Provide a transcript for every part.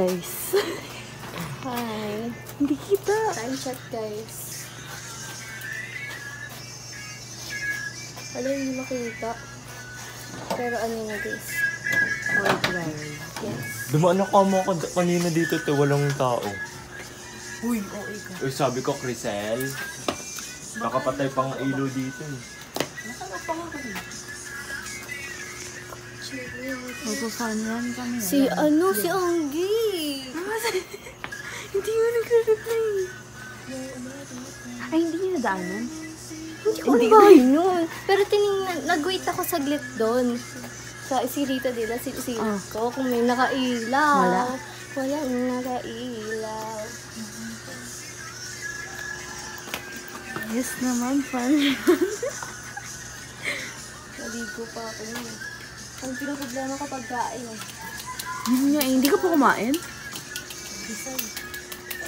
guys. Hi. Hindi kita. Time check, guys. Wala, hindi makita. Pero ano na, guys? Yes. Dumaan ako mo kanina dito to, walang tao. Uy, okay ka. Uy, sabi ko, Crisel, nakapatay pang ilaw dito eh. Nasaan pa nga kami? Magpapanyan kami. Si Anggi. Hindi mo nagre-reply. Ay, hindi niya nadaanan? Hindi ko alam ba yun. Pero nag-wait ako saglit doon. Sa si Rita Dila, ko, kung may nakailaw. Wala? Walang nakailaw. Yes naman, fun. Naligo pa ako yun. Ang pinaproblema kapag kain eh. Yun nga, hindi ka pa kumain?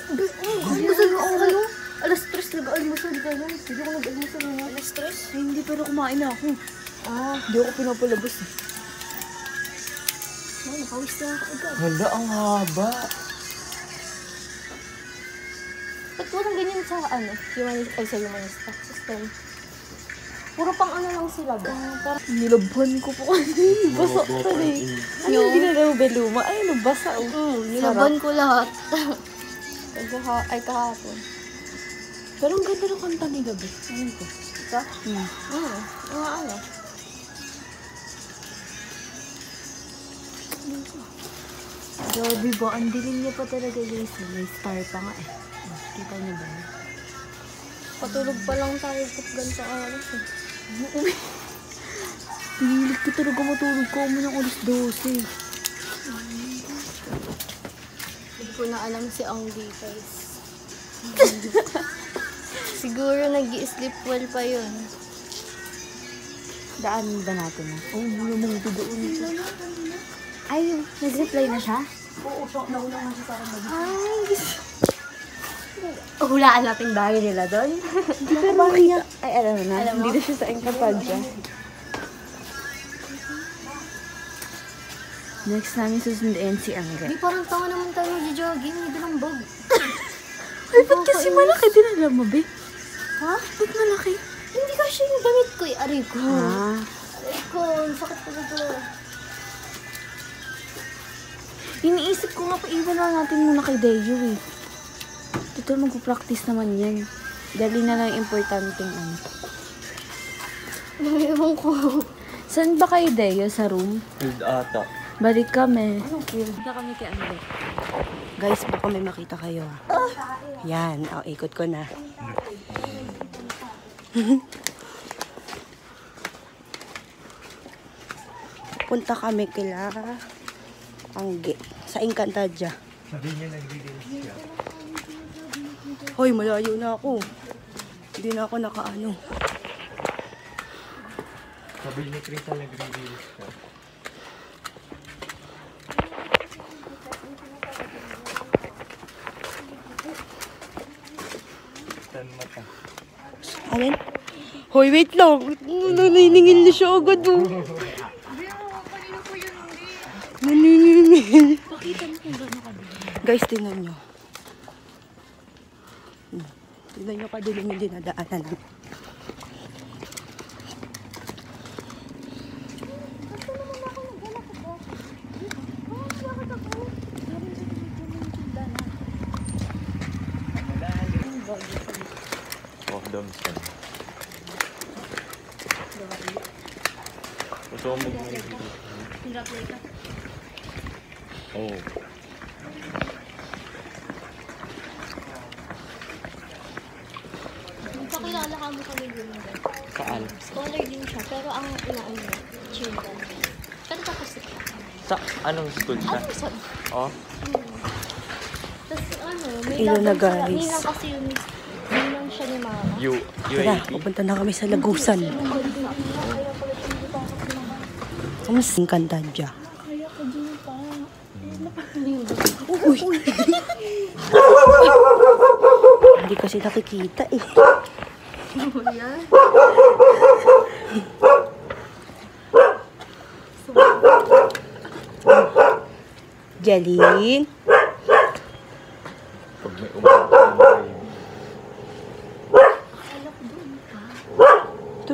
Almusal mo ako kayo. Alas 3 nag-almusal ka nun. Hindi ko nag-almusal na. Alas 3? Ay, hindi, pero kumain na ako. Hindi ako pinapalabas eh. Ay, nakawis na ako agad. Hala, ang haba. Ba't walang ganyan sa sa humanista system? Puro pang ano lang sila ba? Nilabhan ko po kasi. Basa ka na eh. Ano yung ginalaw beluma? Ay, nabasa oh. Nilaban ko lahat. Ay, kahapon. Pero ang ganda ng kanta ni Gabi. Ano ko? Ito? Ano? Gabi ba? Ang dilim niya pa talaga guys. May star pa nga eh. Kita niyo ba? Patulog pa lang tayo kung ganito oras eh. Pinilit ko talaga matulog ko mo ng alas 12. Hindi ko na alam si Anggi guys. Siguro nag-i-sleep well pa yun. Daan ba natin na? Oo, namang doon. Ay, nag-reply na siya? Oo, nauna nga siya sa akin. Ay, hulaan natin bahay nila doon. Hindi ka bahay niya. Ay, alam na. Hindi na siya sa Encantadia. Next namin susunduin si Angga. Di parang tanga naman tayo mag-jogging. May dalang bag. Ay, ba't kasi malaki din alam mo, be? Ha? Ba't malaki? Hindi kasi yung damit ko eh. Aray ko. Aray ko. Ang sakit ko dito. Iniisip ko nga pa iwan na natin muna kay Deo eh. Total mag-practice naman yan. Dali na lang importanteng ano. Ewan ko. Saan ba kayo Deo? Sa room? Field ata. Balik kami. Anong field? Balik kami kay Angga. Guys, baka may makita kayo. Yan. Oh, ikot ko na. Punta kami kila Angge sa Encantadia. Sabi niya nag-release siya. Hoy, malayo na ako. Hindi na ako nakaano. Sabi ni Crystal nag-release siya. Tan mata. Alin? Hoy, wait lang. Naniningil na siya agad oh. Naniningil. Guys, tingnan nyo. Tingnan nyo kadilim yung dinadaanan. Oh, Domson. Gusto mo mag-release? Oh. Kakilala ka mo kami din. Saan? Scholar din siya, pero ang inaano niya, children. Pero tapos ito. Sa anong school siya? Ano sa... Oh? Tapos ano, may Ilo na, laban sila. guys. Ninang kasi yung ninang siya ni Mama. Tara, pupunta na kami sa Lagusan. Kamusta ang Encantadia? Kaya ko din pa. Uy! Hindi kasi nakikita eh. Yan. Jeline?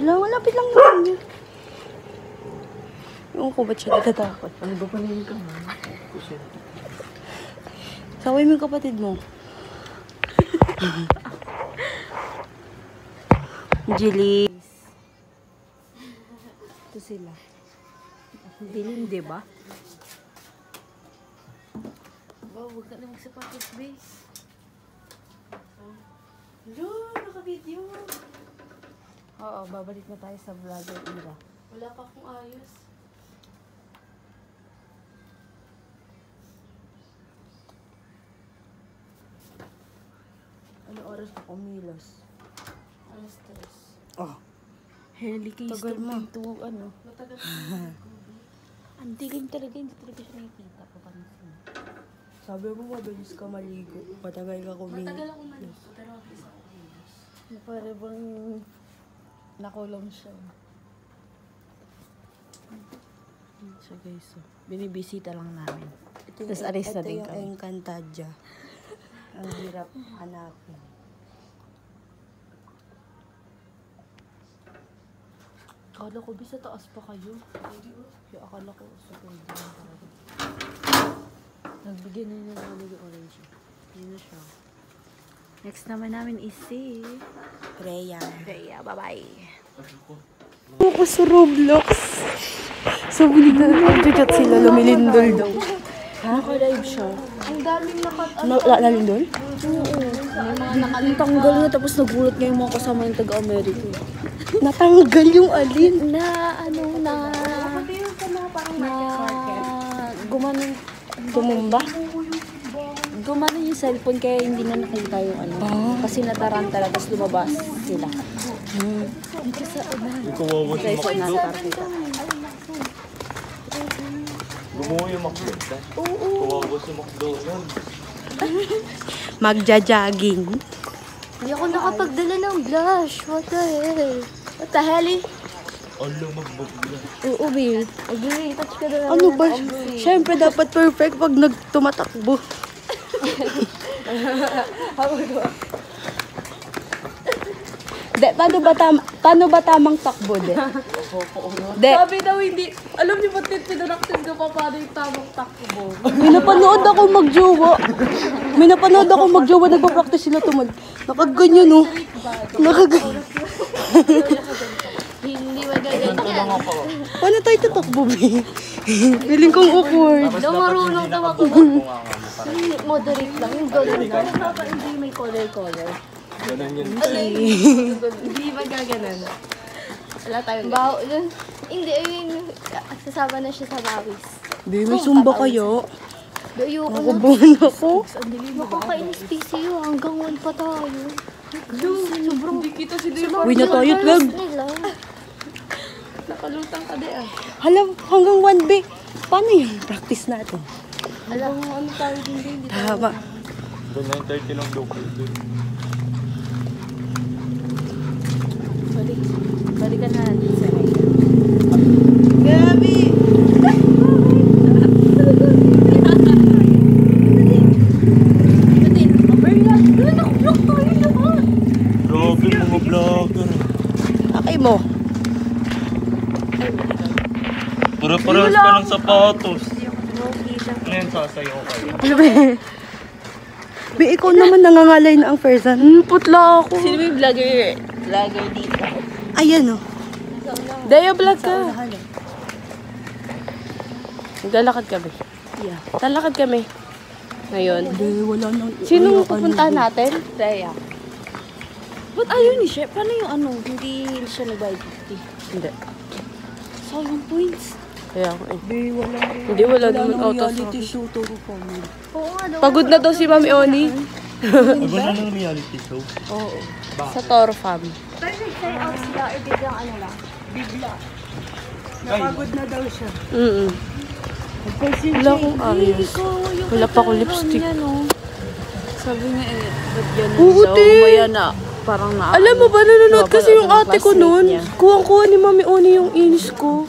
Wala, malapit lang naman yun. Yung ko, ba't siya natatakot? Ano ba paningin ka man? Saway mo yung kapatid mo. Jilly. Ito sila. Dilim, di ba? Wow, huwag ka na magsapatos, base. Hello, naka-video. Oo, babalik na tayo sa vlogger era. Wala pa akong ayos. Ano oras pa kumilos? Alas 3. Oh, Heli case tagal mo. to, ano. matagal. Ang dilim talaga, hindi talaga siya nakikita. Papansin. Sabi mo, mabilis ka maligo. Matagal ka kumilos. Matagal ako maligo, pero mabilis ako kumilos. Para bang nakulong siya. So guys, so, binibisita lang namin. Tapos alis na din Ito kami. yung Encantadia. Ang hirap hanapin. Akala ko bisa taas pa kayo. Yung akala ko sa pwede lang talaga. Nagbigyan na yun namin yung orange. Yun na siya. Next naman namin is si Rhea. Rhea. Bye-bye. Ako sa Roblox. Sabi nila, nag-chat sila, lumilindol daw. Naka-live siya. Ang daming Lalindol? Ang tanggal niya tapos nagulat nga yung mga kasama yung taga-America. Natanggal yung alin. Gumanon. Tumumba? Gumanon yung cellphone kaya hindi na nakita yung ano. Kasi nataranta tapos lumabas sila. Dito sa una. Kuwawa si Sa Macdo. Antarctica. Gumawa yung Macdo. Kuwawa si McDonald. Magja-jogging. Hindi ako nakapagdala ng blush. What the hell? What the hell eh? Ala, magbagla. Oo, Bill. Mag-retouch ka na lang. Ano ba? Siyempre dapat perfect pag tumatakbo. De, paano ba tamang takbo, de? De, Sabi daw hindi. Alam niyo ba't pinanaktin ko pa paano yung tamang takbo? may napanood ako magjowa. May napanood ako magjowa, nagpa-practice sila tumag. Nakaganyan, no? Nakaganyan. Hindi magaganyan. Paano tayo tatakbo, be? Feeling kong awkward. Daw marunong tumakbo. Moderate lang. Yung gano'n lang. Hindi may color. Ganun yun. Hindi magaganan. Wala tayong Baho. Hindi, ayun. Sasama na siya sa bawis. Be, may sumba kayo. Ayoko na. Nakabuhan ako. Nakakainis PCU. Hanggang 1 pa tayo. Sobrang Hindi kita si Dave. Uwi na tayo, Twag. nila. Nakalutang ka din ah. Hala, hanggang 1B. Paano yun? Practice natin. Alam mo, ano tayo din. Tama. Doon 9:30 lang daw. Balikan na natin sa Rhea. Gabi! Grabe mga vlogger. Akay mo. Pura-paras pa ng sapatos. Ngayon sasayaw kayo. Be, ikaw naman nangangalay na ang person. Putla ako. Sino may vlogger dito? Ayan, oh. Daya vlog ka. Maglalakad kami. Yeah. Talakad kami. Ngayon. Be, wala nang... Sino pupuntahan natin? Rhea. Ba't ayaw ni Chef? Paano yung ano? Hindi siya nag-buy 50. Hindi. Sayang points. Kaya ako eh. Be, wala nang... Hindi, wala naman nang auto reality show to ko. Oo nga daw. Pagod na daw si Mami Oni. Iba na ng reality show. Oo. Sa Toro Farm. Pero nag-try out sila or biglang ano lang. Napagod na daw siya. Wala akong ayos. Wala pa akong lipstick. Sabi niya eh, ba't ganun Oo, daw? te. Maya na, parang na. Alam mo ba, nanonood kasi yung Napapanood ng ate ko classmate noon. niya. Kuwang-kuha ni Mami Oni yung inis ko.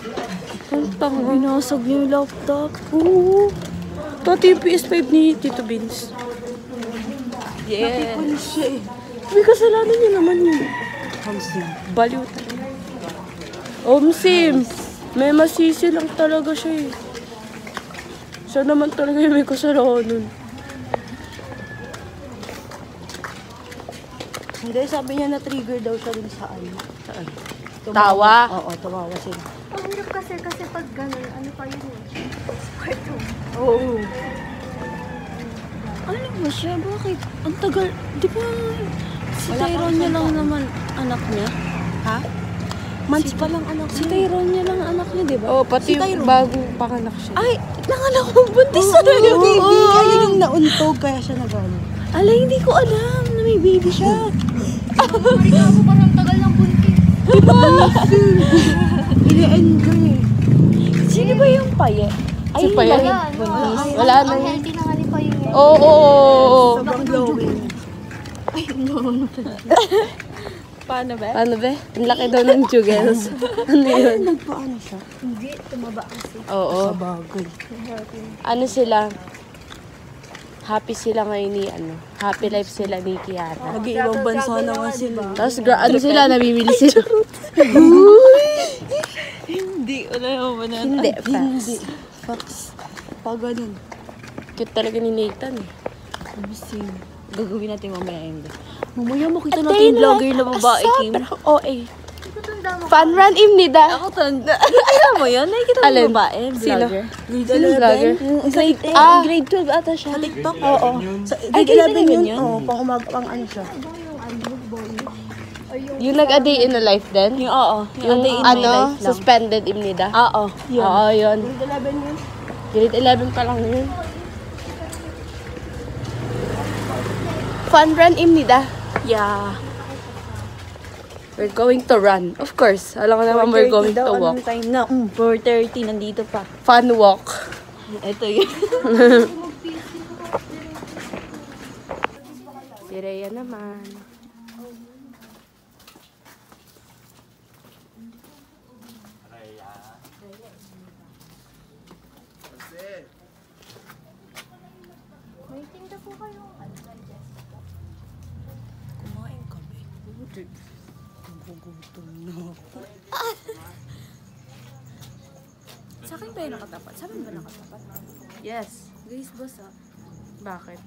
Binasag niya yung laptop. Oo. Pati yung PS5 ni Tito Vince. Yeah. Ano siya eh. May kasalanan niya naman yun. Baliw. Sim, may masisi lang talaga siya eh. Siya naman talaga yung may kasalanan. Hindi, sabi niya na-trigger daw siya dun sa ano. Saan? Tawa? Oo, tumawa sila. Ang hirap kasi pag gano'n, ano pa yun eh. Oo. Ano ba siya? Bakit? Ang tagal. Di ba si Tyrone niya lang naman anak niya? Ha? Months pa lang anak Si Tyrone niya lang anak niya, di ba? Oo, pati yung bagong panganak siya. Ay, nanganak ko. Buntis na yung baby. Ayun yung nauntog, kaya siya nagano. Alay, hindi ko alam na may baby siya. Parang ako parang tagal ng buntis. Ini-enjoy eh. Sino ba yung paye? Si Paye? Wala na Ang yun. healthy na nga ni Paye ngayon. Oo. Sobrang glowing. Paano ba? Ano ba? Ang laki daw ng jugels. Ano yun? Nagpaano siya? Hindi, tumaba kasi. Oo. Bagay. Ano sila? Happy sila ngayon ni ano. Happy life sila ni Kiara. Mag-iibang bansa na nga sila. Tapos ano sila, namimili sila. Hindi, wala naman na. Hindi, Hindi. facts. Facts. Pa ganun. Cute talaga ni Nathan eh. Abisin. Gagawin natin mamaya yun. Mamaya makita Ate, natin yung vlogger na babae, Kim. OA. Tutunda mo. Fun run imnida. Ako tanda. Alam mo yun? Nakikita mo Alin? yung babae? Sino? Vlogger? Sino vlogger? Grade, Ah. grade 12 ata siya. Sa TikTok? Oo. Sa Ay, grade 11 grade 11 yun? yun? Oo, pang umaga, pang ano siya. Yung nag-a day in a life din? Yung oo. Yung day in my ano, life lang. suspended imnida? Oo. Oo, yun. Grade 11 yun? Grade 11 pa lang yun. Fun run imnida. Yeah. We're going to run. Of course. Alam ko naman we're going to walk. Anong time na? 4:30, nandito pa. Fun walk. Ito yun. Si Rhea naman. May tinda po kayo. Kumain kami. Nagugutom na ako. Sa akin ba yung nakatapat? Sa akin ba nakatapat? Yes. Guys, boss ah. Bakit?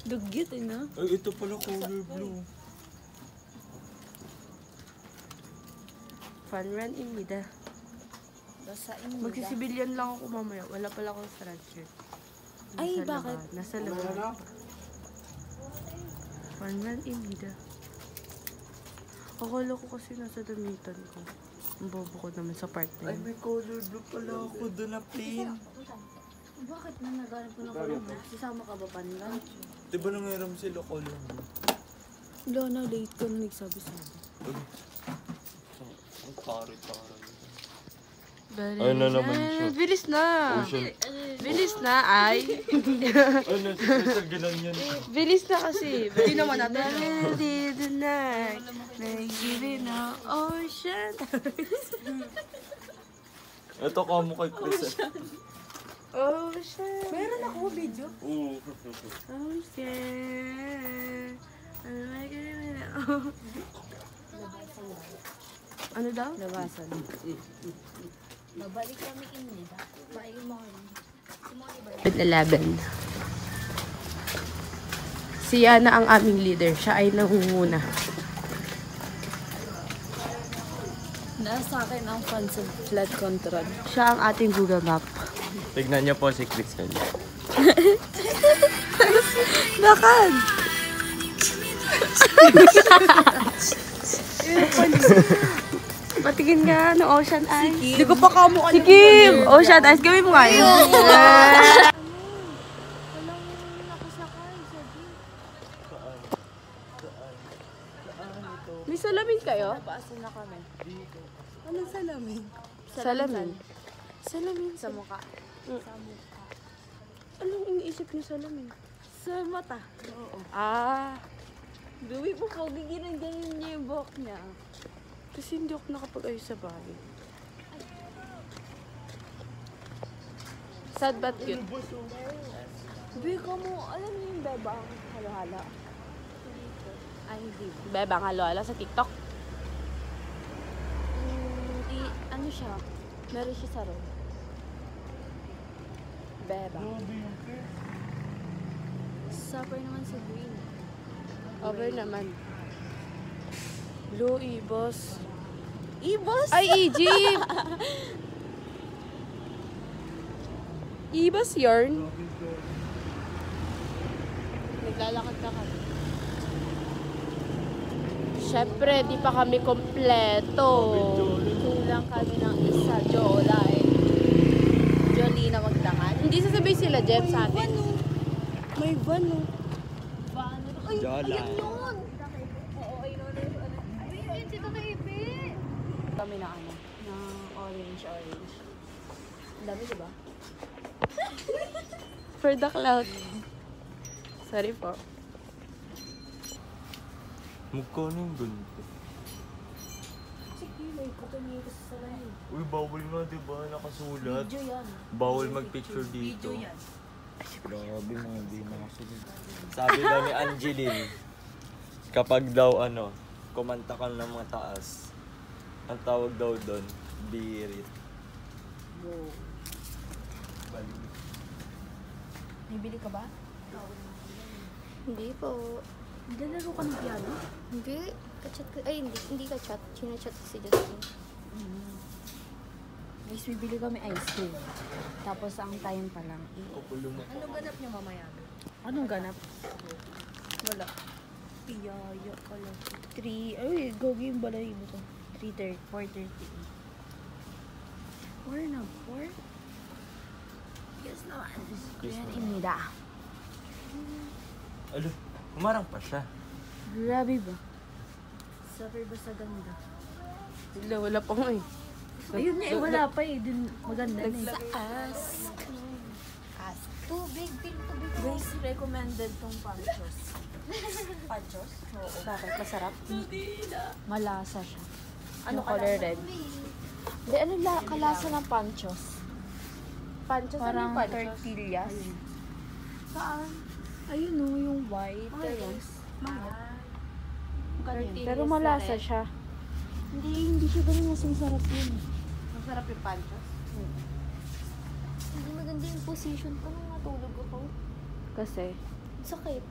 Dugyot eh, no? Ay, ito pala color blue. Fun run imnida. Basta in Magsisibilyan lang ako mamaya. Wala pala akong sweatshirt. Ay, Nasa bakit? labas. Nasa labas. Fun run imnida. Akala ko kasi nasa damitan ko. Ang bobo ko naman sa part na Ay, yun. may color blue pala ako doon na plain. Bakit na naghanap ko ng color? Sisama ka ba panlan? Di ba nangyayram sila color blue? Wala na, late ka na nagsabi-sabi. Ang tari-tari. Ayun na naman siya. Bilis na. Ocean. Bilis na, ay. Ay, nasa ginan yan. Bilis na kasi. Hindi naman natin. Dito na. Nagsibin na ocean. Ito ka mo kay Chris. Ocean. Meron ako video. Oo. Ocean. Ano daw? Labasan. Babalik kami inida. Payo mo kami. 11. Si Yana ang aming leader. Siya ay nangunguna. Nasa akin ang fun sa flood control. Siya ang ating Google Map. Tignan niyo po si Crystal. Bakit? Patingin nga ng Ocean Eyes. Hindi ko pa kamukha Si Kim! Ocean Eyes, gawin mo nga yun. May salamin kayo? Napaasin na kami. Anong salamin? Salamin. Salamin sa mukha. Anong iniisip niyo salamin? Sa mata. Ah, Gawi mo po, ganyan niya yung buhok niya. kasi hindi ako nakapag-ayos sa bahay. Sad but cute. Bika mo, alam niyo yung bebang halo-hala? Ay, hindi. Bebang halo sa TikTok. siya. Meron siya sa room. Beba. Supper naman sa green. Over naman. Blue Ibos. Ibos! Ay, Egypt! Ibos yarn. Naglalakad na kami. Siyempre, di pa kami kompleto. Kulang kami ng isa. Jola eh. Jolie na magdangan. Hindi sasabay sila, Jeff, sa atin. May van, oh. Jala. Ayun, si Tata Ipe. Kami na ano, na orange. Ang dami, diba? For the cloud. Sorry po. Magkano yung ganito? Uy, bawal nga diba? Nakasulat. Bawal mag-picture dito. Grabe mga hindi nakasulat. Sabi daw ni Angeline, kapag daw kumanta ka ng mga taas, ang tawag daw doon, birit. Bibili ka ba? Hindi po. Naglalaro ka ng piano? Hindi. Kachat ko. Ay, hindi kachat. Chinachat ko si Justin. Guys, bibili kami ice cream. Tapos ang time pa lang. Anong ganap niyo mamaya? Anong ganap? Wala. Piyaya pala. 3. Ay, gogi yung balahibo ko. 3:30. 4:30. 4 na. 4? Yes naman. Kuya Inida. Alo, umarang pa siya. Grabe ba? Suffer ba sa ganda? Wala pa nga eh. Ayun niya, wala pa eh. Dun, maganda na eh. Tubig, pin tubig. Guys, recommended tong panchos. Panchos? Oo. Bakit? Masarap? Malasa siya. Ano Yung color red. Hindi, ano kalasa ng panchos? Panchos? Parang ano yung panchos? tortillas. Saan? Ayun o, yung white. Ayun. Pero malasa siya. Hindi siya ganun masarap yun. Masarap yung panchos? Hindi maganda yung position ko nung natulog ako. Kasi? Sakit.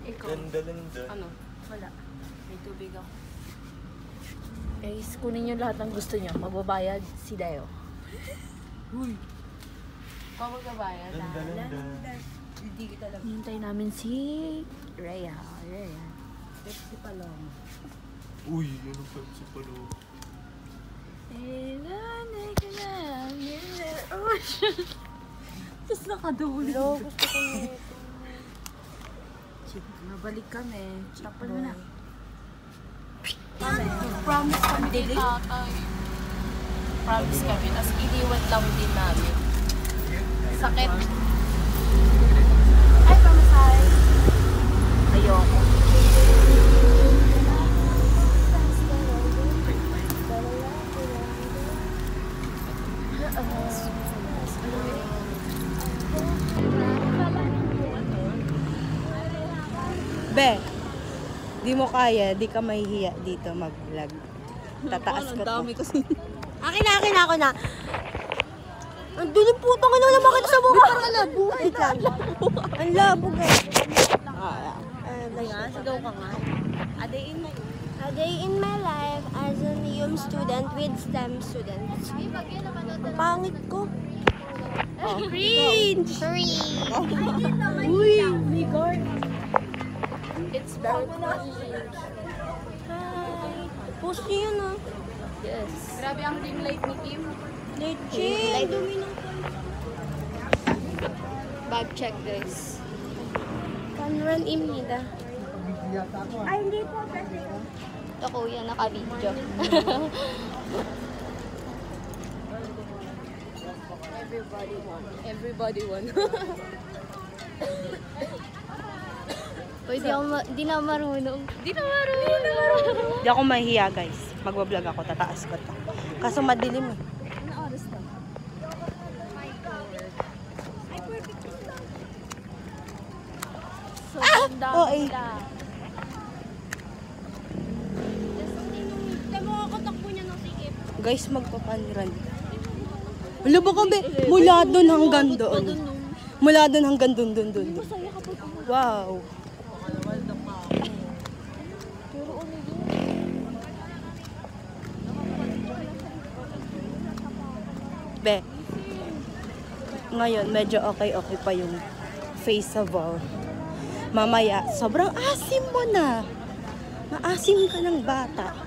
Ikaw? Ganda. Ano? Wala. May tubig ako. Guys, kunin nyo lahat ng gusto nyo. Magbabayad si Dayo. Ikaw magbabayad. Ganda. Hindi kita lang. Hintay namin si Rhea. Pepsi Paloma. Uy, ano pa si Palo? Tapos nakadulo. Hello, gusto ko nito. Nabalik kami. Tapal mo na. Promise kami kay tatay. Promise kami. Tapos iniwan lang din namin. Sakit. Ay, pamasahe. Ayoko. Be, di mo kaya, di ka mahihiya dito mag-vlog. Tataas ko to. kasi. Akin na ako na. Ang duling putang ina naman kita sa mukha. Ang labo. Ang labo, guys. Sigaw ka nga. A day in my life as a NEOM student with STEM students. Ang pangit ko. Cringe! Uy, may guard. It's very Hi. Post niyo yun, ah. Yes. Grabe ang ring light ni Kim. Leche. Dumi ng Bag check, guys. Cameron Imnida. Ay, hindi po. Ito kuya, naka-video. Everybody won. Uy, di na marunong. Di ako mahihiya, guys. Magbablog ako, tataas ko to. Kaso madilim eh. So, ganda. Oh, eh. Guys, magpapanran. Wala ba kami? Mula doon hanggang doon. Mula doon hanggang doon. Wow. Be. Ngayon, medyo okay pa yung face of all. Mamaya, sobrang asim mo na. Maasim ka ng bata.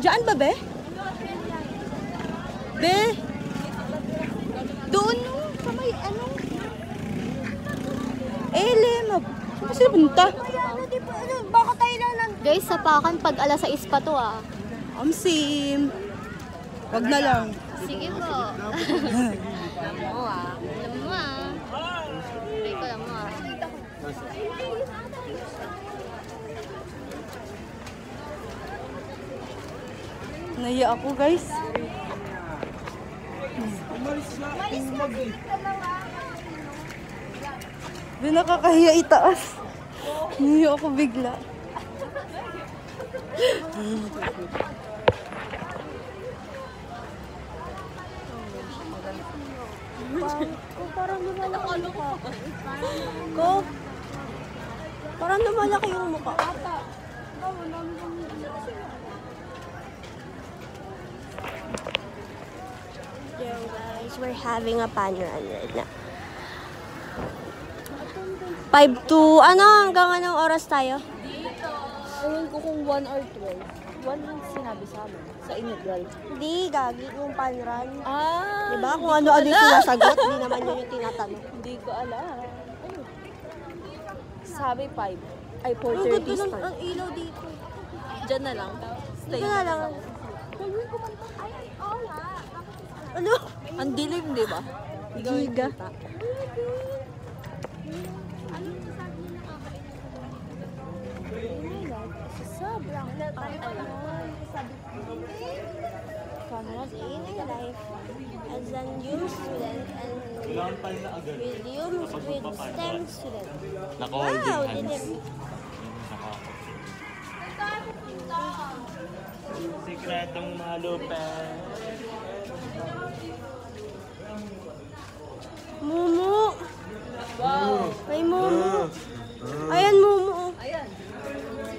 Diyan ba, Be? Be? Doon, no? Sa may, ano? Lema. Saan sila punta? Baka tayo lang. Guys, sapakan pag alas 6 pa to ah. Amsim. Wag na lang. Sige po. Alam mo ah. Alam mo ah. Try ko alam mo ah. Naiya ako, guys. Di nakakahiya itaas. Naiya ako bigla. Parang lumalaki yung mukha ko. Parang lumalaki yung mukha. Yo guys, we're having a pan run right now. 5 to, hanggang anong oras tayo? Ewan ko kung 1 or 12. 1 yung sinabi sa amin. Sa inyo, girl. Hindi, gagi yung pan run. Ah! Diba? Kung ano-ano yung sinasagot, hindi naman yun yung tinatanong. Hindi ko alam. Ano? Sabi 5. Ay, Ang 4:30 ganda ng start. ang ilaw dito. Diyan na lang. Stay. Dito na lang. Ano? Ang dilim, di ba? Giga. Sobrang In my life, as a new student and with STEM student. Naka-holding Wow, hands. dilim. Sikretong malupet. Mumu. Wow. May mumu. Ayan, mumu. Ayan.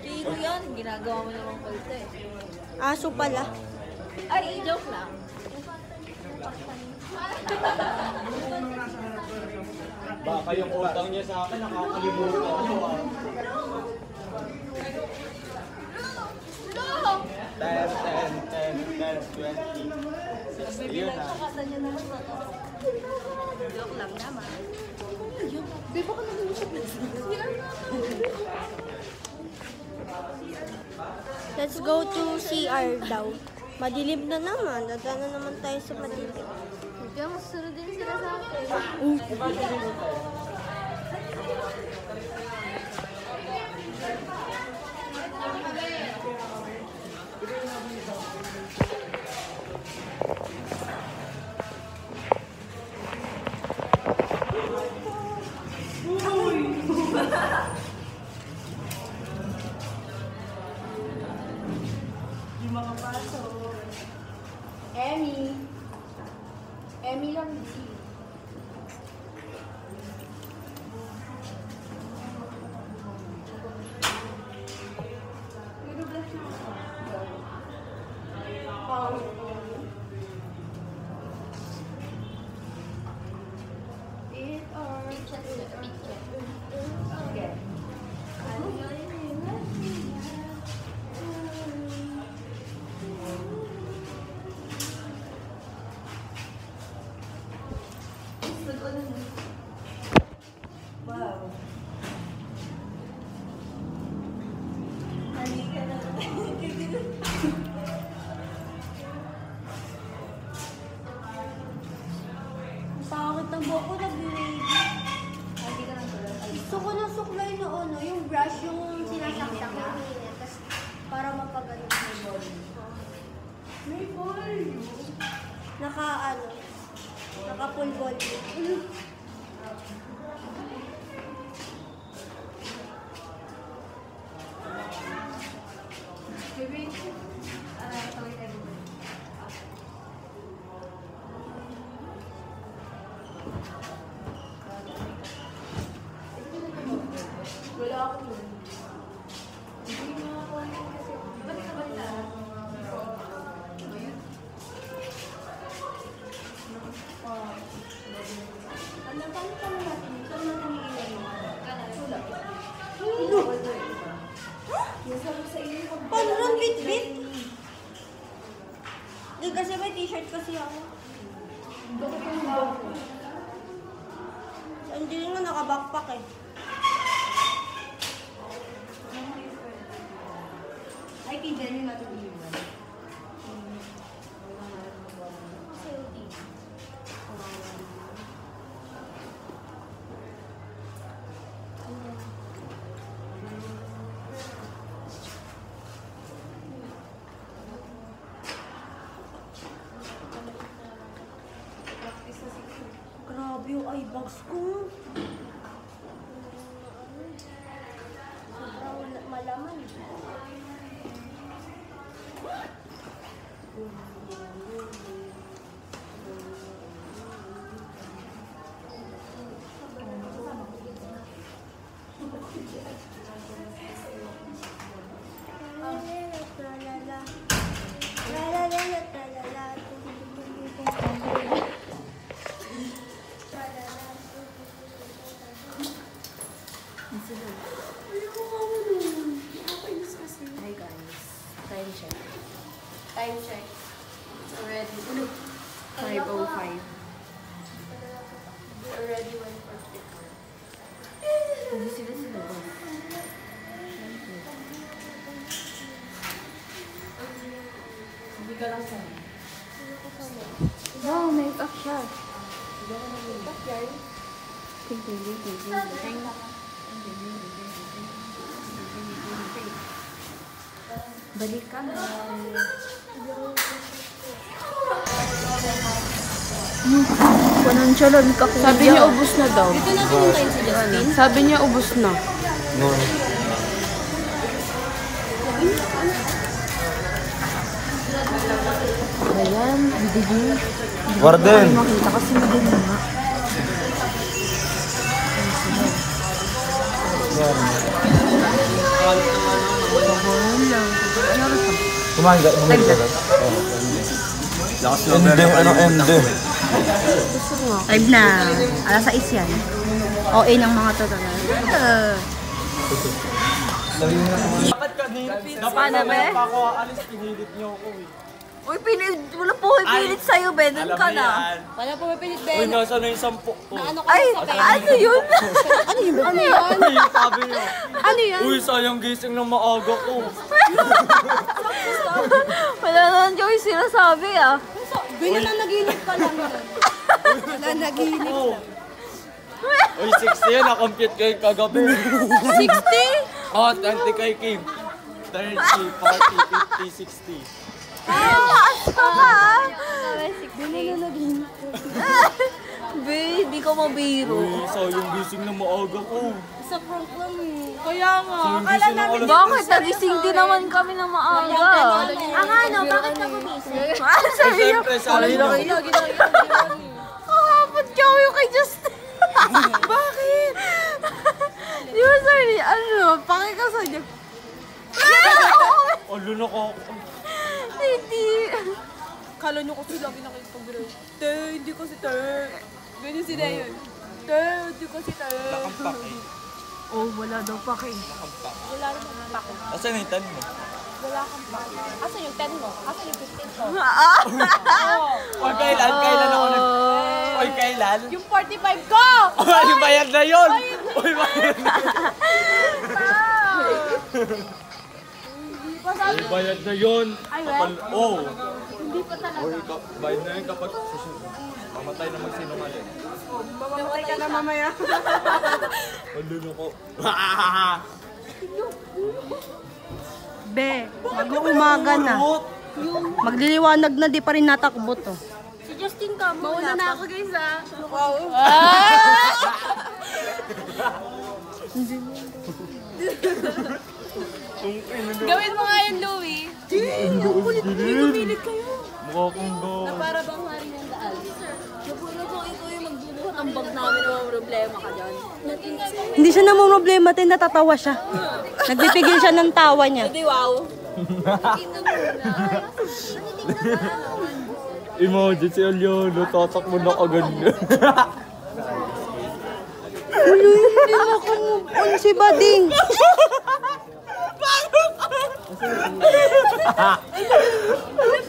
Kilo yan. Ginagawa mo namang kulte. Aso pala. Ay, joke lang. Baka yung utang niya sa akin, nakakalimutan ko ah. 10, 10, 10, 10, 20. 60 yun ah. Joke lang naman. Let's go to CR daw. Madilim na naman. Dadaan na naman tayo sa madilim. Kaya masunod din sila sa akin. Emmy lang si. Bakit ang buhok ko nag-ready? Gusto ko ng suklay na ano, yung brush, yung sinasaksak na hinit, tapos para mapagaling may ball. May ball! Naka-full ball. Nag-shirt kasi ako. Si Angelina naka-backpack eh. Ay, kindan yung natin iwan. Grabe yung eye bags ko. Sobrang malaman. Hi guys. Time check. Time check. It's already 5:05. We already went for sticker. Hindi sila ba? Hindi ka lang sana. Wow, make-up siya. Make-up yan. Balik ka na. Pananchalan ka kuya. Sabi niya ubos na daw. Dito natin yung time si Justin. Sabi niya ubos na. No. Ayan, hindi. Warden! Makita kasi madali nga. Kumain ka? Kumain ka? Ende, ano ende? Time na. Alas 6 yan. OA ng mga totolan. Dapat kanina. Dapat mamaya pa ako aalis, pinilit niyo ako eh. Uy, wala po pilit sa'yo, Ben. Doon ka na. Wala po mapilit, Uy, Ben. nasa na yung 10 ko. Ay, ano yun? Ano yun? Ano yun? Ano yung sabi niyo? Ano yan? Uy, sayang gising ng maaga ko. Wala naman yung sinasabi ah. Nananaginip ka lang. Nananaginip. Oh. Uy, 60 yan. Na-compute ko yung kagabi. 60? Oh, 20 kay Kim. 30, 40, 50, 60. Taas ka ka! Be, di ka mabiro. Uy, sayang gising ng maaga ko. Sa prank lang eh. Kaya nga. Sayang gising ng alas Bakit? Nagising din naman kami ng maaga. Ang ano, bakit ka gumising? Ano sabi niyo? Siyempre, sabi niyo. Kakapot ka yung kay Justin. Bakit? Di ba sorry, ano, pakikasan niyo. Alo na ko. Hindi. Kala nyo kasi lagi nakikipag-biro. Te, hindi kasi te. Ganyan sila yun. Te, hindi kasi te. Nakampak eh. Oh, wala daw pa kay. Wala naman pako. Asan yung 10 mo? Wala kang pako. Asan yung 10 mo? Asan yung 15 ko? Uy, kailan? Kailan ako nag... Uy, kailan? Yung 45 ko! Uy, bayad na yun! Uy, bayad na yun! Uy, bayad na yun! Kapal... Oh! Hindi pa talaga. Uy, bayad na yun kapag... Mamatay na magsinungaling. Mamatay ka na mamaya. Alo na ko. Be, mag-uumaga na. Magliliwanag na, di pa rin natakbo to. Si Justin ka, mauna na ako guys ah. Wow. Gawin mo nga yan, Louie. Mukha kong go. Para bang hari ng daan. Napuno ko ito yung magbubuhat ang bag namin ng mga problema ka dyan. Hindi siya namumroblema, tin natatawa siya. Nagpipigil siya ng tawa niya. Di wow. Imagine si Aliano, tatakbo na kaganyan. Hindi na kumove on si Bading.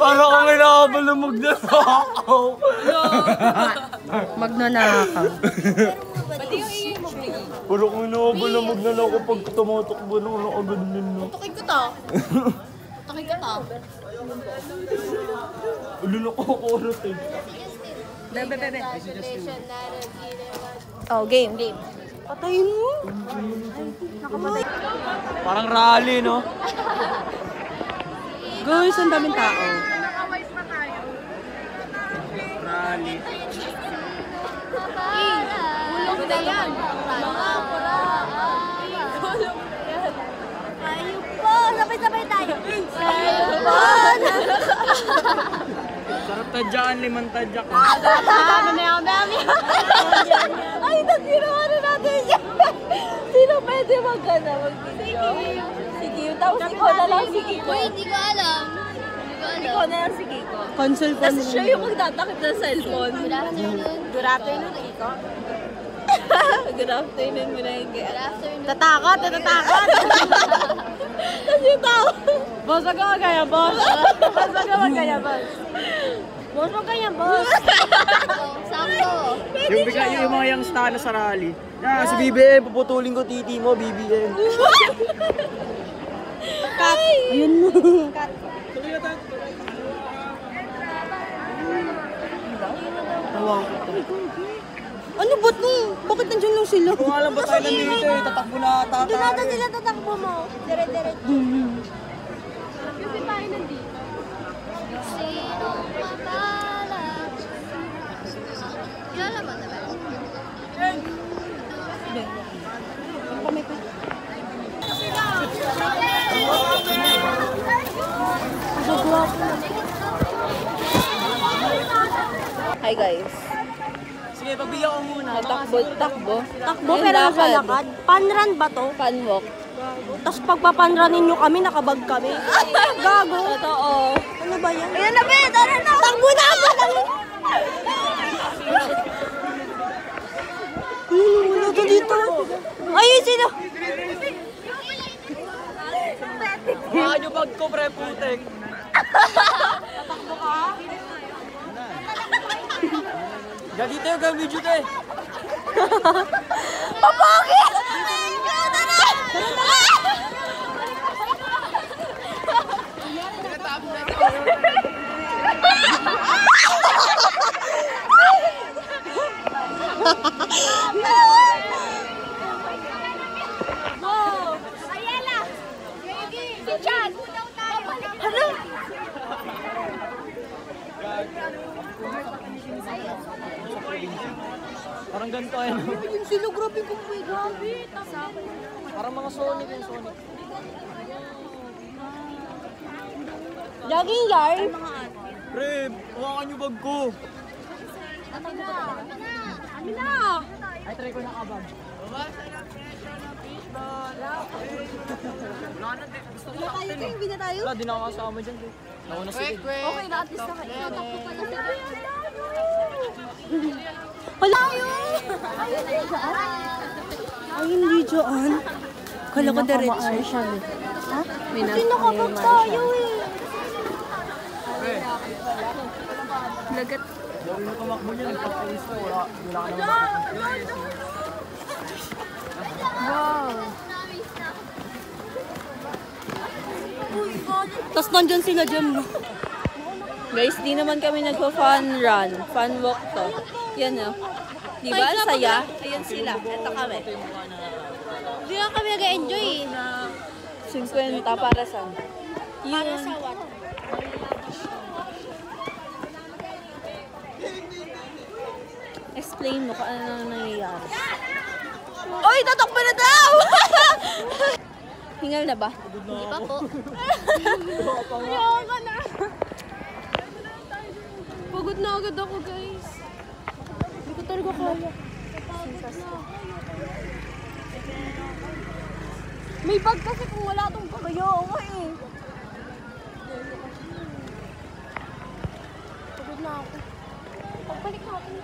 Para kang inabalumog na ako. Magnanakaw. Pati yung ingay mo, Biggie. Para kang inabalumog na ako pag tumatakbo na ako agad nino. Tukin ko to. Tukin ko to. Ulo na ko kurot eh. Bebe. Oh, game. Patayin mo. Parang rally, no? Guys, ang daming tao. Rally. Hulog na yan. Mga pura. Ayun po. Sabay-sabay tayo. Ayun po. Sarap tadyaan, limang tadyak. Ano na yung dami? Ay, nagsinuha na natin yan. Sino pwede mag-video? Si Kiko. Tapos ikaw na lang si Kiko. Uy, hindi ko alam. Ikaw na lang si Kiko. Console phone. Tapos siya yung magtatakip ng cellphone. Good afternoon. Good afternoon, Kiko. Good afternoon mo na yung Good afternoon. Tatakot. Tapos yung tao. Boss, wag ka magaya, boss. Boss, wag ka magkaya, boss. Boss, wag kaya, boss. Sakto. Yung bigla yung mga yung stana sa rally. Yeah, si BBM, puputulin ko titi mo, BBM. Ayun mo. Ano ba't mo? Bakit nandiyan lang sila? Kung alam ba tayo nandito eh, tatakbo na ata Doon tayo. natin sila tatakbo mo. Dire-diretso. Kasi tayo nandito. Sinong matala? Yan naman na ba? Hi guys. Sige, pagbigyan ko muna. Takbo. Takbo pero sa lakad. Panran ba to? Fun walk. Tapos pagpapanranin nyo kami, nakabag kami. Gago. Totoo. Ano ba yan? Ayan na, Ben! Tara na! Takbo na ako! Wala ka dito. Ayun sino? Baka nyo bag ko, pre, putek. Ga dito yung gang video tayo. Papogi! Ayala! Si Chan! Ano? Parang ganito ayun. Yung sila, grabe kong may grabe. Parang mga Sonic yung Sonic. Jogging yard? Pre, hawakan nyo bag ko. Ay, try ko na kabag. Wala, di na ako kasama dyan. Nauna sila. Okay na, at least nakatakbo pa na sila. Wala! Ay, hindi dyan. Kala ko diretso. Hindi nakapag tayo eh. Lagat. Gawin mo tumakbo niya, nagpapalis ko. Wala ka naman. Tapos nandyan sila dyan. Guys, di naman kami nagpa-fun run. Fun walk to. Yan o. Di ba? Ang saya? Ayan sila. Ito kami. Hindi nga kami nag-enjoy eh. 50 para sa Para sa what? explain mo kung ano nangyayari. Oy, tatakbo na daw! Hingal na ba? Hindi pa po. Ayoko na. Pagod na agad ako, guys. Hindi ko talaga kaya. May bag kasi kung wala tong kagayo. Okay eh. Pagod na ako. Pagbalik natin.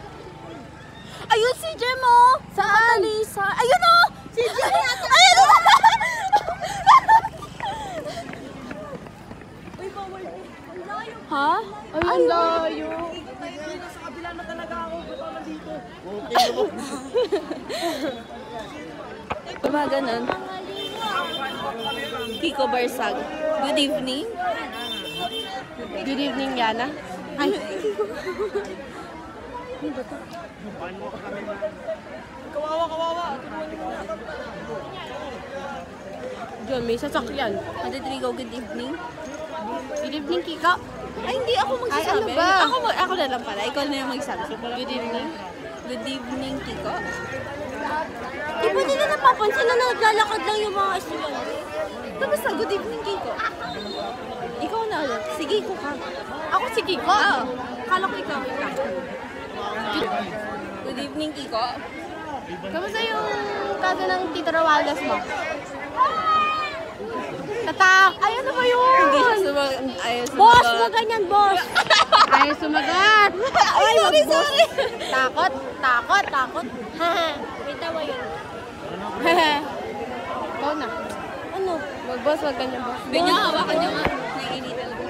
Ayun si Jem, oh! Saan? Ayun, oh! Si Jem! Ayun, oh! Uy, bawal. Ha? Ha? Ay, ang layo. Mga ganun. Kiko Barsag. Good evening. Good evening, Yana. Ay, Diyan, may sasakyan. Madidrigo, good evening. Good evening, Kiko. Ay, hindi ako magsasabi. Ay, ano ba? Ako na lang pala. Ikaw na yung magsabi. Good evening. Good evening, Kiko. Di ba nila napapansin na naglalakad lang yung mga estudyante? Tapos na, good evening, Kiko. Ikaw na ulit. Si Kiko ka. Ako si Kiko? Oo. Kala ko ikaw. Good evening, Kiko. Kamusta yung kaso ng Tito Romualdez mo? Tatak! Ay, ano ba yun? Hindi siya sumagot. Ayaw sumagot. Boss! Huwag ganyan, boss! Ay, sumagat! Ay, sorry. Takot! Takot! Takot! Haha! May tawa yun. Ikaw na. Ano? Wag boss, wag ganyan boss. Hindi niya, hawakan niya nga. Naiinitan ako.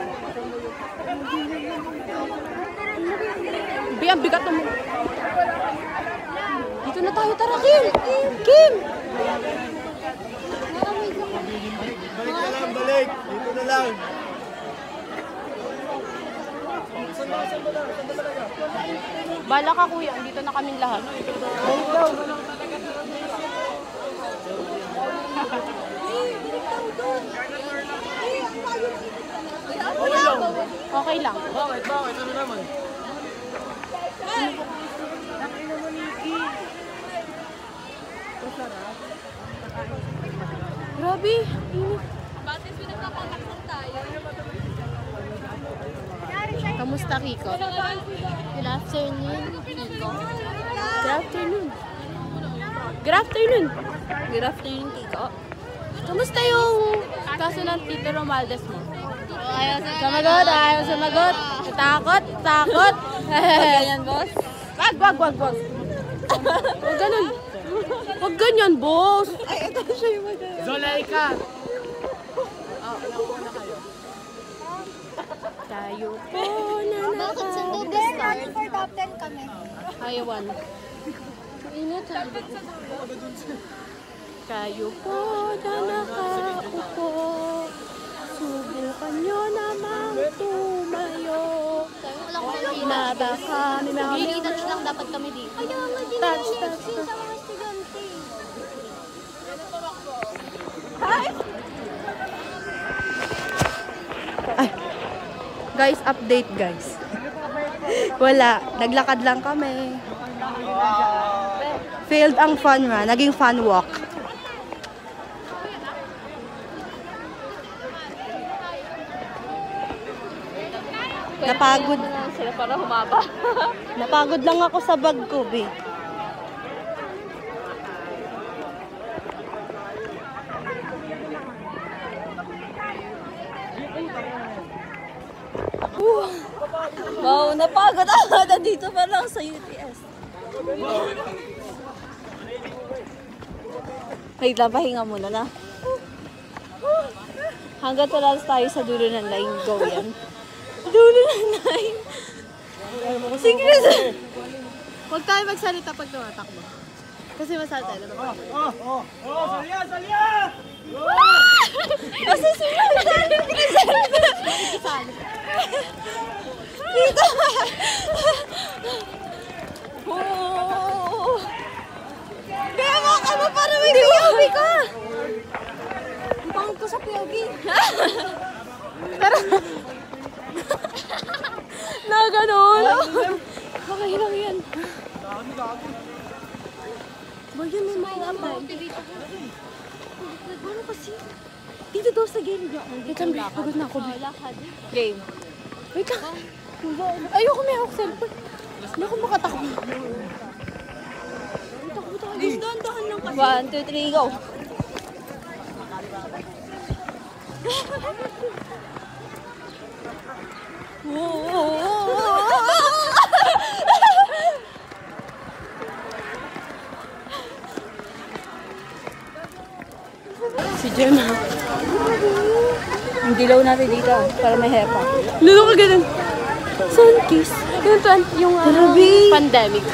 Ang bigat mo. Dito na tayo, tara, Kim! Kim! Balik! Dito na lang! Bala ka kuya, dito na kaming lahat. Okay lang. Bakit? Ano naman? Grabe, init. Kamusta, Kiko? Good afternoon, Kiko. Good afternoon. Good afternoon. Good afternoon, Kiko. Kamusta yung kaso ng Tito Romualdez mo? Ayaw sumagot. Takot. Ganyan, boss? Wag. Wag ganun. Wag ganyan, boss. Ay, ito siya yung magana. Zolaika! Tayo po na Bakit sundo this time? For top 10 kami. Ayawan. Ingat, kayo po na nakaupo. Subukan nyo namang tumayo. Wala ko sa Na ba kami Beauty touch lang dapat kami dito. Kaya nga din Touch. sa mga estudyante. Guys, update guys. Wala, naglakad lang kami. Failed ang fun run, naging fun walk. Napagod. Sila para humaba. Napagod lang ako sa bag ko, be. Wow, napagod ako. Nandito pa lang sa UTS. Wait lang, pahinga muna na. Hanggat wala tayo sa dulo ng line, go yan. Dulo ng line. Sige na. Huwag tayo magsalita pag tumatakbo. Kasi masalita na naman. Salya! Kasi sumalita. Dito. Kaya mo ka mo para may POV ka. Ang pangit ko sa POV. Tara. Na ganun. Okay lang yan. Bagyan may mga update. Ano kasi? Dito daw sa game. Wait lang, pagod na ako. Game. Wait lang. Ayoko may hawak cellphone. Hindi ako makatakbo. Dahan lang kasi. 1, 2, 3, go. Si Gemma. Ang dilaw natin dito para may hepa. Lalo ka ganun. Sun kiss. Yung pandemic.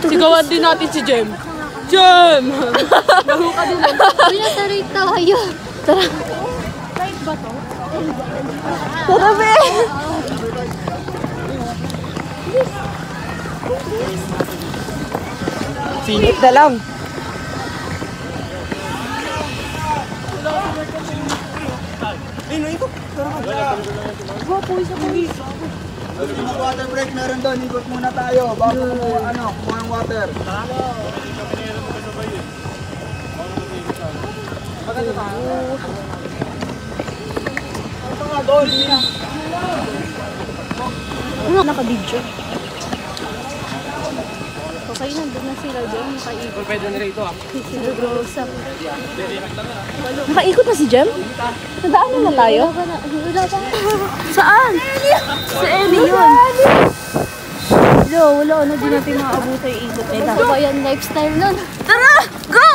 Sigawan din natin si Jem. Jem! Gaho ka din. Uy, nasa-rate tayo. Tara. Tara, be! Singit na lang. Water break meron doon, ikot muna tayo bago kumuha ng water. Naka-video. Okay, nandun na sila dyan. Nakaikot. Pwede na rito ah. Sila Rosa. Nakaikot na si Jem? Nadaanan na tayo? Wala pa. Saan? Si Ellie yun. Wala na din natin maabutan yung ikot nila. Ano ba yan lifestyle nun? Tara! Go!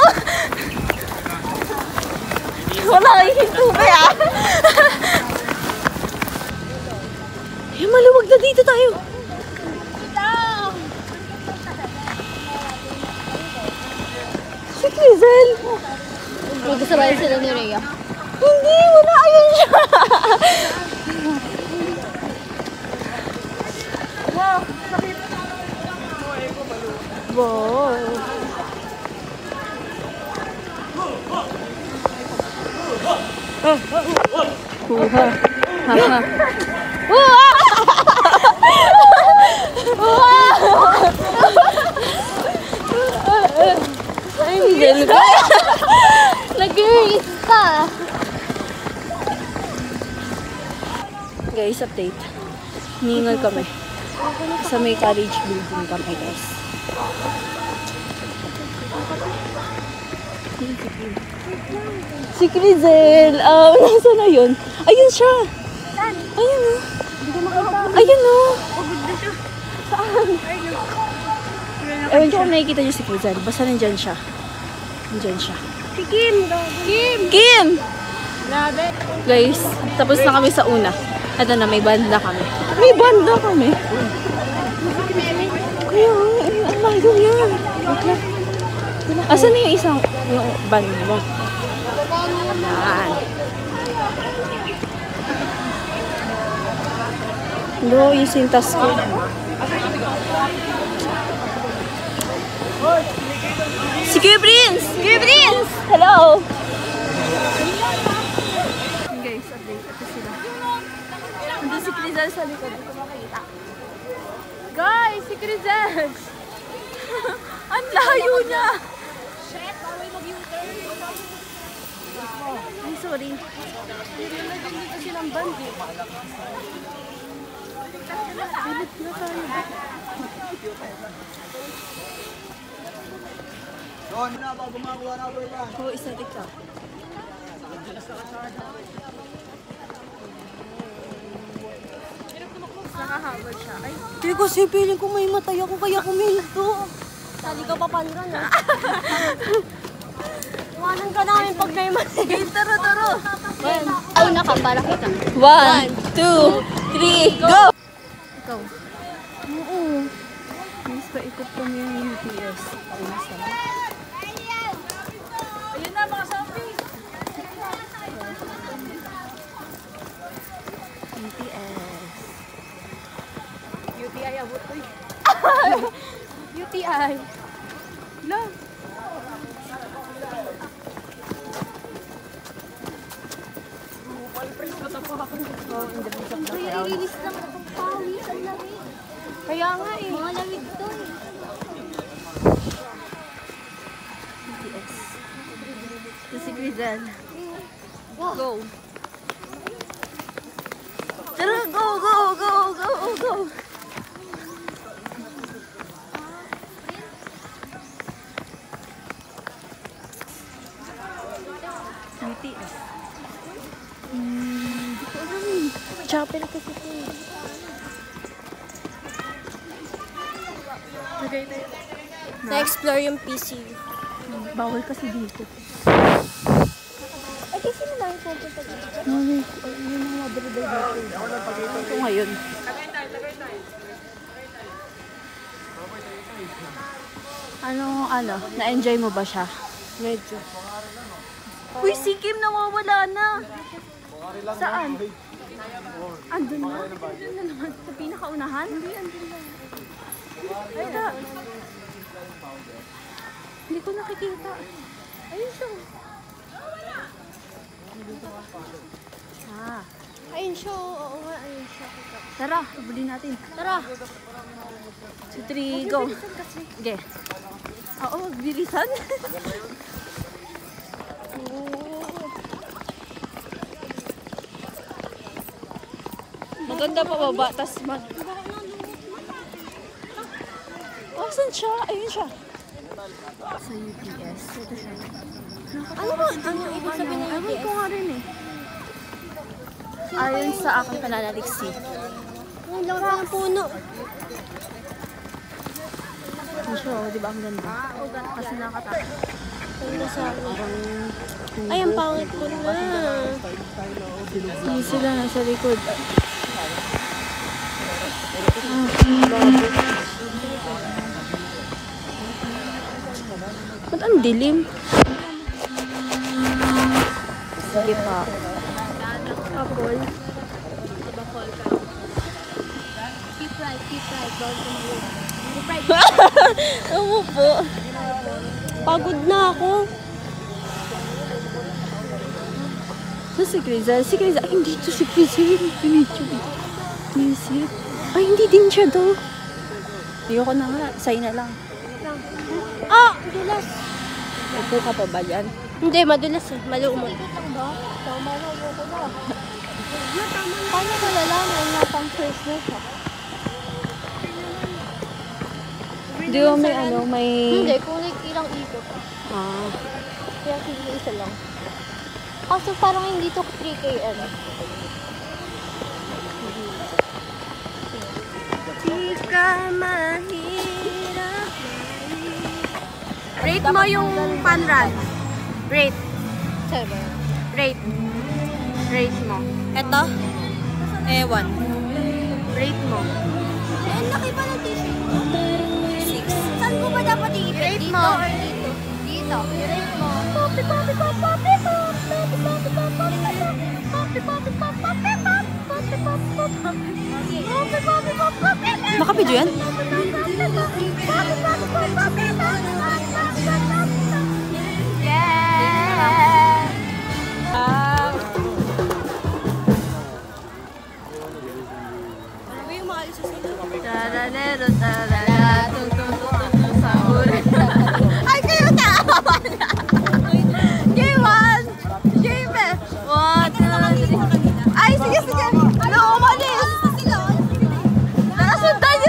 Wala kang hinto ba yan? Maluwag na dito tayo. Si Crizel. Magkasabayan sila ni Rhea. Hindi, wala. Ayun siya. Wow. Kuha. Haha. Ay, hindi. Nag-release pa. Guys, update. Ningal kami. Sa may college building kami, guys. Si Crizel. Nasa na yun? Ayun siya. Ayun o. Ayun o. Saan? Ewan ko kung nakikita niyo si Crizel. Basta nandyan siya. Nandyan siya. Si Kim. Kim. Kim! Grabe. Guys, tapos na kami sa una. Ito na, may banda kami. May banda kami. Kuya, ang layo yan. Asan na yung isang, yung band mo? Yan. No, yung sintas ko. Si Kuya Prince! Kuya Prince! Hello! Guys, update. Ito sila. Nandun si Crizel sa likod. Ito makita. Guys, si Crizel! Ang layo niya! Ay, sorry. Nilagyan dito silang band eh. Pilit na tayo. Doon na ba gumagawa na ba yan? Oo, isa ka. Nakahabol siya. Ay, Hindi kasi feeling ko may matay ako kaya kuminto. Sali ka pa pandan ah. Iwanan ka namin pag may mali. Taro. Ay, naka, para kita. 1, 2, 3, go! ikaw. Oo. Miss pa ikot kami yung UPS. Ayun na, mga selfie! UPS. UTI abot ko UTI. No. Kaya i-release lang itong pawis. Ang lamig. Kaya nga eh. Mga lamig to eh. Ito si Crizel. Go. Tara, go! BTS. Hindi ko alam eh. Chapel kasi ito eh. Na-explore yung PC. Bawal kasi dito. Ay, kasi ngayon. Ano, na-enjoy mo ba siya? Medyo. Uy, si Kim nawawala na. Saan? Andun na? Andun na naman. Sa pinakaunahan? Hindi, andun na. Ay, da. Hindi ko nakikita. Ayun siya. Ah. Ayun siya, oo nga, ayun siya. Tara, ibuli natin. Tara! 2, 3, go. Okay. Oo, bilisan. Maganda pa baba, tas oh, saan siya? Ayun siya. Sa UPS. Ito siya. Ano ba? Ano ibig sabihin ng Ewan ko nga rin eh. Ayon sa aking pananaliksi. Ang laki ng puno. Ang siya, di ba ang ganda? Kasi nakatakot. Ano sa akin? Ay, ang pangit ko na. Hindi sila nasa likod. Ba't ang dilim? Sige pa. Apple. Keep right. Ano po? Pagod na ako. Si Crizel. Si Crizel. Ay, hindi to si Crizel. Crizel. Ay, hindi din siya daw. Ayoko na nga. Sa'yo na lang. Ah! Dulas. Upo ka pa ba yan? Hindi, madulas eh. Malumot. Paano ko lalaman na pang first na siya? Di ba may ano, may... Hindi, kung ilang ikot. Ah. Kaya sige isa lang. Kaso parang hindi to 3 km. Di ka mahirap. Rate mo yung pan-run. Rate. 7. Rate. Rate mo. Eto? Ewan. Rate mo. Ang laki pa ng t-shirt mo. 6. Saan ko ba dapat iipit? Rate Dito mo. or dito? Dito. Rate mo. Poppy, poppy, pop, poppy, pop. Poppy, poppy, pop, poppy, pop. Poppy, poppy, pop, poppy, pop. Poppy, poppy, pop, poppy. Poppy, poppy, pop, poppy, pop. Nakapidyo yan? Ay, kayo naawa na! Game 1! Game 1, 2, 3. Ay, sige! Ano, umalis!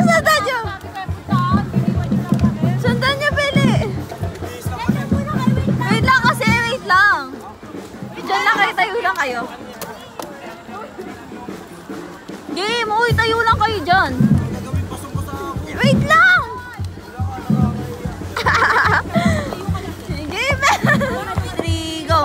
Sundan niyo! Sundan niyo, Pili! Wait lang kasi, wait lang! Diyan lang kayo, tayo lang kayo. Game! Uy, tayo lang kayo dyan. Wait lang! Game! 3, go!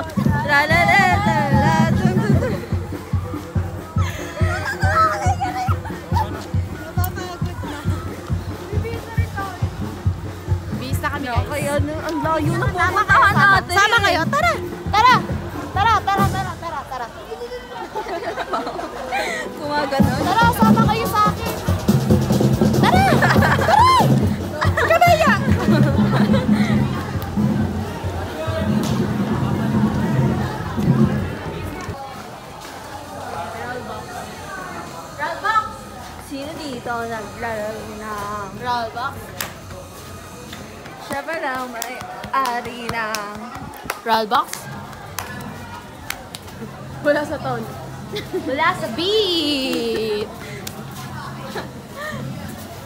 Bis na kami guys. Kaya ang layo na po. Makahan natin. Sama kayo? Tara! Kumaganon. Tara, sama kayo sa akin! Tara! Kabaya! Sino dito naglalaro ng Rollbox? siya ba lang may-ari ng Rollbox? wala sa taon. Wala sa beat!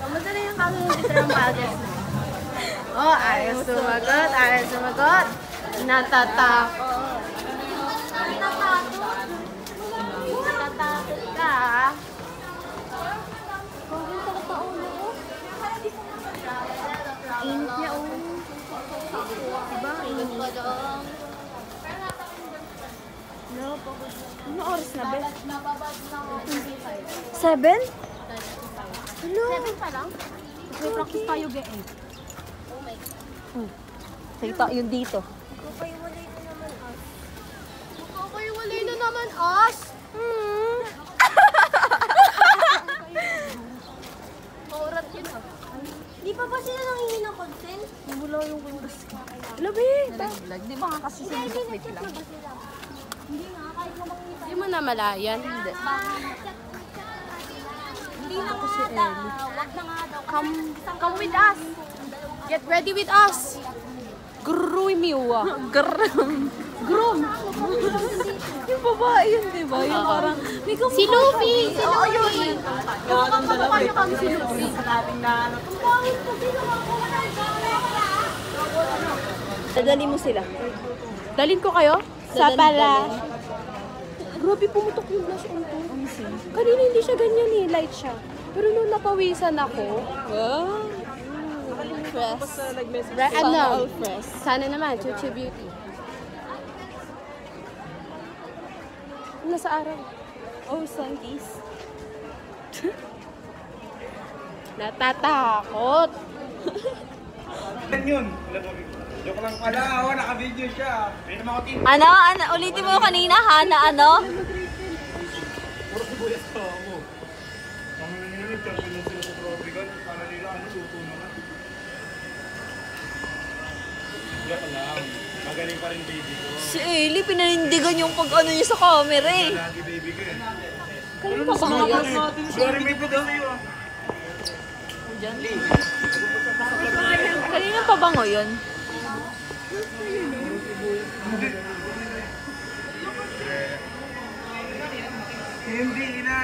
Kamusta na yung kami ng literang bagas mo? Oh, ayaw sumagot. Natatakot. Natatakot ka. Init niya, oh. Diba? Init. No. Ano oras na, Bel? 7? 7 pa lang? May practice tayo, G8. Kita yun dito. Makakaiwalay na naman, us! Maurat yun, ah. Di pa ba sila nangingi ng consent? Wala yung kumbas ko. Labi! Di ba nga kasi sinigit wait lang? Hindi nga, kahit na mangingi Hindi mo na malayan. Hindi. Hindi na nga daw. Wag na nga daw. Come with us. Get ready with us. Gruimiwa. Grom! Yung babae yun, di ba? Yung parang, may kamukha Si Luffy! Si Oo, Luffy! yun. Kamukha niyo kami si Luffy. Dadali mo sila. Dalhin ko kayo? Sa Dadalhin pala. ko. Grabe, pumutok yung blush on ko. Kanina hindi siya ganyan eh. Light siya. Pero nung napawisan ako, Wow! Press. ano? Press. Sana naman, Chuchi Beauty. Nasa araw. Oh, sunkies. Natatakot. Yan yun. Joke lang pala. Oo, naka-video siya. May naman ako tin. Ano? Ulitin mo kanina, ha? Na ano? Puro sibuyas pa ako. Ang nangyayari, champion na sila sa tropical. Para nila, luto naman. Joke lang. Magaling pa rin baby ko. Si Ailey, pinanindigan yung pag-ano niya sa camera eh. Lagi baby ko eh. Kanina pa ba yan? Sorry, may po daw sa'yo. Kanina pa ba ngayon? Hindi na.